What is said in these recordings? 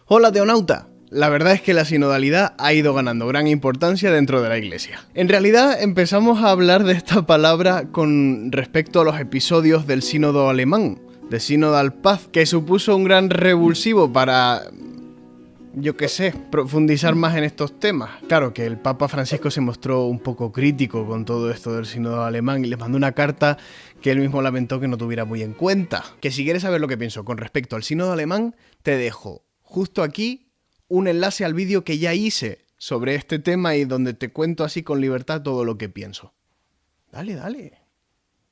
Hola teonauta. La verdad es que la sinodalidad ha ido ganando gran importancia dentro de la Iglesia. En realidad empezamos a hablar de esta palabra con respecto a los episodios del sínodo alemán, de Synodal Path, que supuso un gran revulsivo para, yo qué sé, profundizar más en estos temas. Claro que el Papa Francisco se mostró un poco crítico con todo esto del sínodo alemán y les mandó una carta que él mismo lamentó que no tuviera muy en cuenta. Que si quieres saber lo que pienso con respecto al sínodo alemán, te dejo justo aquí un enlace al vídeo que ya hice sobre este tema y donde te cuento así con libertad todo lo que pienso. Dale,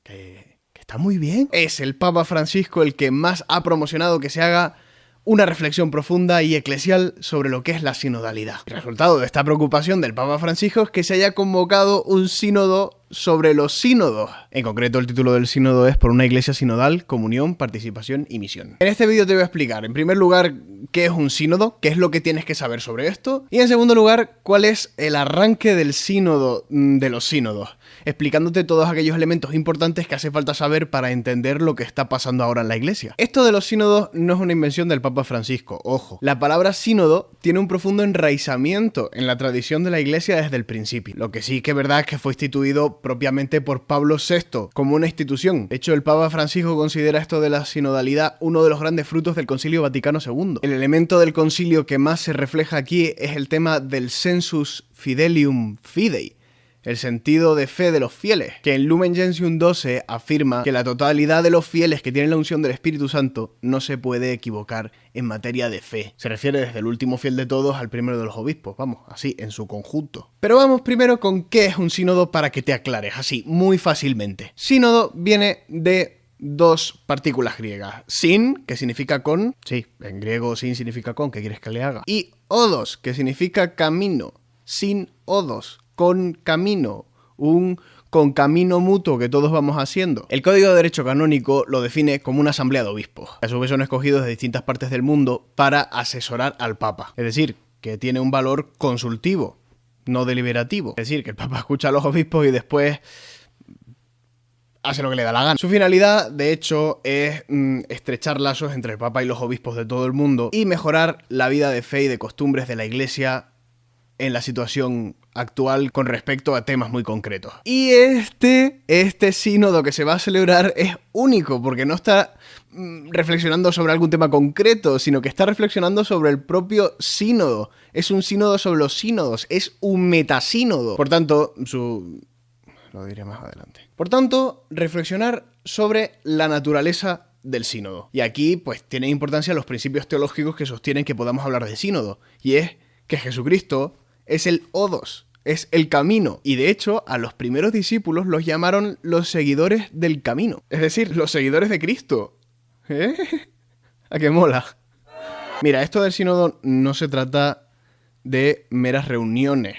que está muy bien. Es el Papa Francisco el que más ha promocionado que se haga una reflexión profunda y eclesial sobre lo que es la sinodalidad. El resultado de esta preocupación del Papa Francisco es que se haya convocado un sínodo sobre los sínodos. En concreto, el título del sínodo es Por una iglesia sinodal, comunión, participación y misión. En este vídeo te voy a explicar, en primer lugar, qué es un sínodo, qué es lo que tienes que saber sobre esto, y en segundo lugar, cuál es el arranque del sínodo de los sínodos, explicándote todos aquellos elementos importantes que hace falta saber para entender lo que está pasando ahora en la iglesia. Esto de los sínodos no es una invención del Papa Francisco, ojo. La palabra sínodo tiene un profundo enraizamiento en la tradición de la iglesia desde el principio. Lo que sí que es verdad es que fue instituido propiamente por Pablo VI como una institución. De hecho, el Papa Francisco considera esto de la sinodalidad uno de los grandes frutos del Concilio Vaticano II. El elemento del concilio que más se refleja aquí es el tema del sensus fidelium fidei, el sentido de fe de los fieles, que en Lumen Gentium 12 afirma que la totalidad de los fieles que tienen la unción del Espíritu Santo no se puede equivocar en materia de fe. Se refiere desde el último fiel de todos al primero de los obispos, vamos, así, en su conjunto. Pero vamos primero con qué es un sínodo para que te aclares, así, muy fácilmente. Sínodo viene de dos partículas griegas. Sin, que significa con, sí, en griego sin significa con, ¿qué quieres que le haga? Y odos, que significa camino, sin odos, con camino, un concamino mutuo que todos vamos haciendo. El Código de Derecho Canónico lo define como una asamblea de obispos, que a su vez son escogidos de distintas partes del mundo para asesorar al Papa. Es decir, que tiene un valor consultivo, no deliberativo. Es decir, que el Papa escucha a los obispos y después hace lo que le da la gana. Su finalidad, de hecho, es estrechar lazos entre el Papa y los obispos de todo el mundo y mejorar la vida de fe y de costumbres de la Iglesia en la situación actual con respecto a temas muy concretos. Y este sínodo que se va a celebrar es único porque no está reflexionando sobre algún tema concreto, sino que está reflexionando sobre el propio sínodo. Es un sínodo sobre los sínodos, es un metasínodo. Por tanto, lo diré más adelante. Por tanto, reflexionar sobre la naturaleza del sínodo. Y aquí, pues, tienen importancia los principios teológicos que sostienen que podamos hablar de sínodo. Y es que Jesucristo es el odos, es el camino. Y de hecho, a los primeros discípulos los llamaron los seguidores del camino. Es decir, los seguidores de Cristo. ¿A qué mola? Mira, esto del sínodo no se trata de meras reuniones,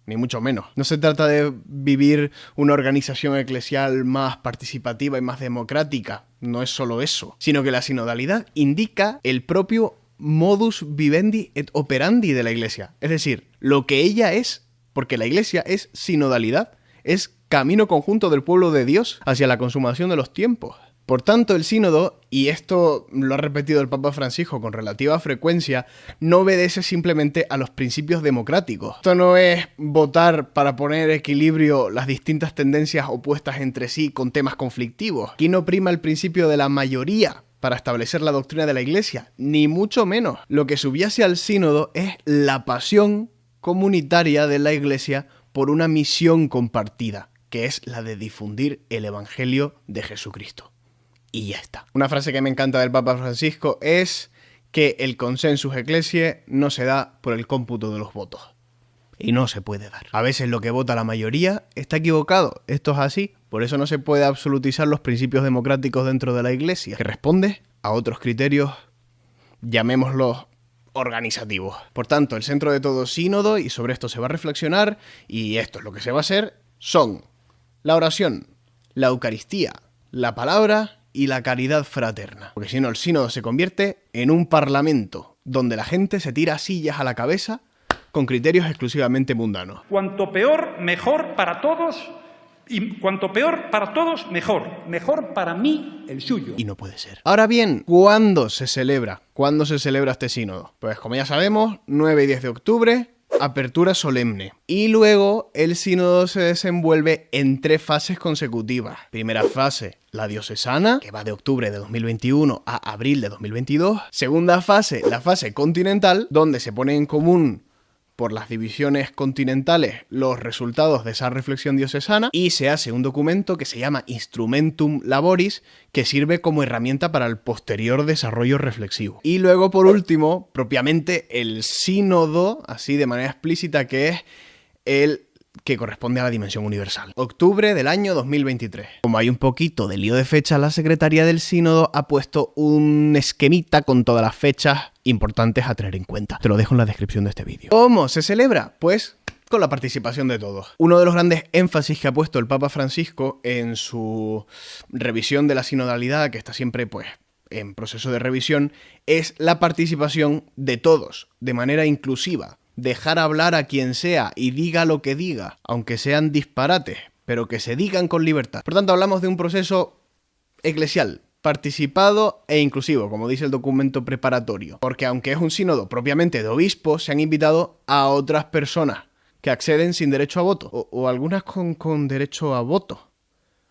ni mucho menos. No se trata de vivir una organización eclesial más participativa y más democrática. No es solo eso. Sino que la sinodalidad indica el propio modus vivendi et operandi de la Iglesia. Es decir, lo que ella es, porque la Iglesia es sinodalidad, es camino conjunto del pueblo de Dios hacia la consumación de los tiempos. Por tanto, el sínodo, y esto lo ha repetido el Papa Francisco con relativa frecuencia, no obedece simplemente a los principios democráticos. Esto no es votar para poner en equilibrio las distintas tendencias opuestas entre sí con temas conflictivos. Aquí no prima el principio de la mayoría para establecer la doctrina de la Iglesia, ni mucho menos. Lo que subyace al sínodo es la pasión comunitaria de la Iglesia por una misión compartida, que es la de difundir el Evangelio de Jesucristo. Y ya está. Una frase que me encanta del Papa Francisco es que el consensus ecclesiae no se da por el cómputo de los votos. Y no se puede dar. A veces lo que vota la mayoría está equivocado. Esto es así. Por eso no se puede absolutizar los principios democráticos dentro de la Iglesia, que responde a otros criterios, llamémoslos organizativos. Por tanto, el centro de todo sínodo, y sobre esto se va a reflexionar, y esto es lo que se va a hacer, son la oración, la Eucaristía, la palabra y la caridad fraterna. Porque si no, el sínodo se convierte en un parlamento donde la gente se tira sillas a la cabeza con criterios exclusivamente mundanos. Cuanto peor, mejor para todos Y cuanto peor para todos, mejor. Mejor para mí, el suyo. Y no puede ser. Ahora bien, ¿cuándo se celebra? ¿Cuándo se celebra este sínodo? Pues como ya sabemos, 9 y 10 de octubre, apertura solemne. Y luego el sínodo se desenvuelve en 3 fases consecutivas. Primera fase, la diocesana, que va de octubre de 2021 a abril de 2022. Segunda fase, la fase continental, donde se pone en común por las divisiones continentales los resultados de esa reflexión diocesana y se hace un documento que se llama Instrumentum Laboris, que sirve como herramienta para el posterior desarrollo reflexivo. Y luego, por último, propiamente el sínodo, así de manera explícita, que es el que corresponde a la dimensión universal. Octubre del año 2023. Como hay un poquito de lío de fecha, la Secretaría del Sínodo ha puesto un esquemita con todas las fechas importantes a tener en cuenta. Te lo dejo en la descripción de este vídeo. ¿Cómo se celebra? Pues con la participación de todos. Uno de los grandes énfasis que ha puesto el Papa Francisco en su revisión de la sinodalidad, que está siempre pues en proceso de revisión, es la participación de todos, de manera inclusiva. Dejar hablar a quien sea y diga lo que diga, aunque sean disparates, pero que se digan con libertad. Por tanto, hablamos de un proceso eclesial, participado e inclusivo, como dice el documento preparatorio. Porque aunque es un sínodo propiamente de obispos, se han invitado a otras personas que acceden sin derecho a voto, o algunas con derecho a voto,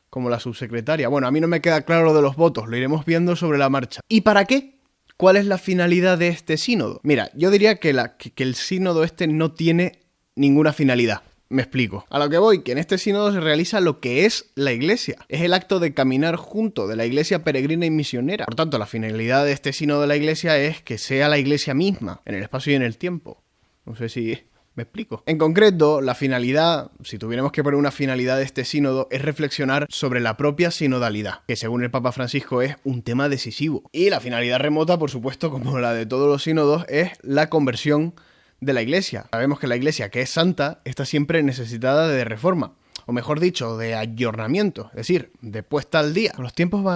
como la subsecretaria. Bueno, a mí no me queda claro lo de los votos, lo iremos viendo sobre la marcha. ¿Y para qué? ¿Cuál es la finalidad de este sínodo? Mira, yo diría que el sínodo este no tiene ninguna finalidad. Me explico. A lo que voy, que en este sínodo se realiza lo que es la Iglesia. Es el acto de caminar junto de la Iglesia peregrina y misionera. Por tanto, la finalidad de este sínodo de la Iglesia es que sea la Iglesia misma, en el espacio y en el tiempo. No sé si me explico. En concreto, la finalidad, si tuviéramos que poner una finalidad de este sínodo, es reflexionar sobre la propia sinodalidad, que según el Papa Francisco es un tema decisivo. Y la finalidad remota, por supuesto, como la de todos los sínodos, es la conversión de la Iglesia. Sabemos que la Iglesia, que es santa, está siempre necesitada de reforma, o mejor dicho, de ayornamiento, es decir, de puesta al día.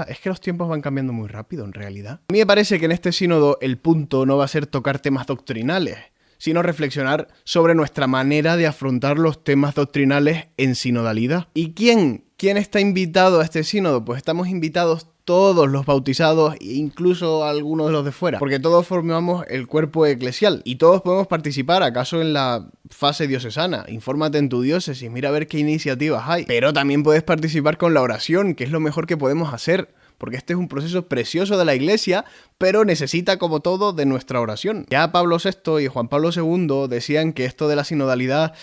Es que los tiempos van cambiando muy rápido, en realidad. A mí me parece que en este sínodo el punto no va a ser tocar temas doctrinales, sino reflexionar sobre nuestra manera de afrontar los temas doctrinales en sinodalidad. ¿Y quién está invitado a este sínodo? Pues estamos invitados todos los bautizados e incluso algunos de los de fuera, porque todos formamos el cuerpo eclesial y todos podemos participar, acaso en la fase diocesana. Infórmate en tu diócesis, mira a ver qué iniciativas hay. Pero también puedes participar con la oración, que es lo mejor que podemos hacer, porque este es un proceso precioso de la Iglesia, pero necesita, como todo, de nuestra oración. Ya Pablo VI y Juan Pablo II decían que esto de la sinodalidad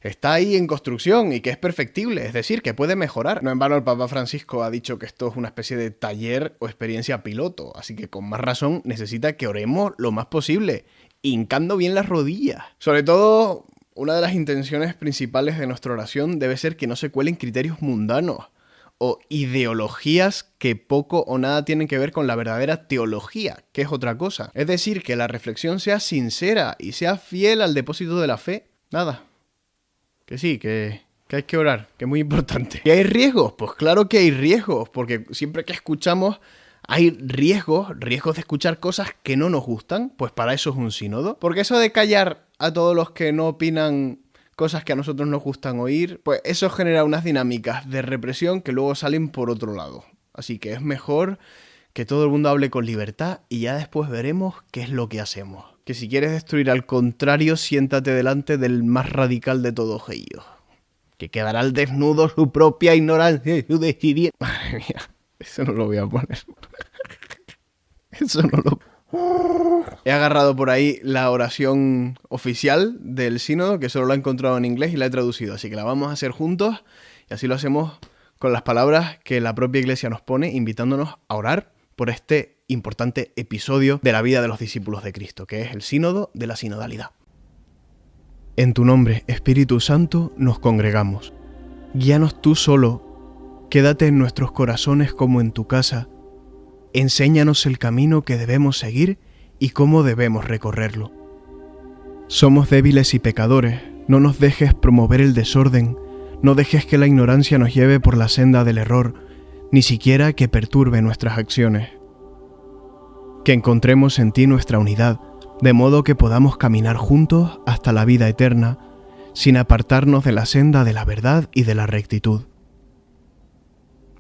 está ahí en construcción y que es perfectible, es decir, que puede mejorar. No en vano el Papa Francisco ha dicho que esto es una especie de taller o experiencia piloto, así que con más razón necesita que oremos lo más posible, hincando bien las rodillas. Sobre todo, una de las intenciones principales de nuestra oración debe ser que no se cuelen criterios mundanos o ideologías que poco o nada tienen que ver con la verdadera teología, que es otra cosa. Es decir, que la reflexión sea sincera y sea fiel al depósito de la fe. Nada. Que sí, que hay que orar, que es muy importante. ¿Y hay riesgos? Pues claro que hay riesgos, porque siempre que escuchamos hay riesgos de escuchar cosas que no nos gustan, pues para eso es un sínodo. Porque eso de callar a todos los que no opinan cosas que a nosotros nos gustan oír, pues eso genera unas dinámicas de represión que luego salen por otro lado. Así que es mejor que todo el mundo hable con libertad y ya después veremos qué es lo que hacemos. Que si quieres destruir al contrario, siéntate delante del más radical de todos ellos, que quedará al desnudo su propia ignorancia y su desidia. Madre mía, eso no lo voy a poner. Eso no lo... He agarrado por ahí la oración oficial del sínodo, que solo la he encontrado en inglés y la he traducido, así que la vamos a hacer juntos y así lo hacemos con las palabras que la propia Iglesia nos pone, invitándonos a orar por este importante episodio de la vida de los discípulos de Cristo, que es el sínodo de la sinodalidad. En tu nombre, Espíritu Santo, nos congregamos. Guíanos tú solo, quédate en nuestros corazones como en tu casa. Enséñanos el camino que debemos seguir y cómo debemos recorrerlo. Somos débiles y pecadores, no nos dejes promover el desorden, no dejes que la ignorancia nos lleve por la senda del error, ni siquiera que perturbe nuestras acciones. Que encontremos en ti nuestra unidad, de modo que podamos caminar juntos hasta la vida eterna, sin apartarnos de la senda de la verdad y de la rectitud.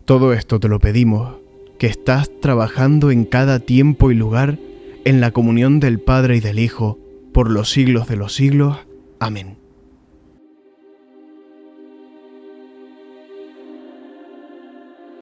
Todo esto te lo pedimos, que estás trabajando en cada tiempo y lugar en la comunión del Padre y del Hijo, por los siglos de los siglos. Amén.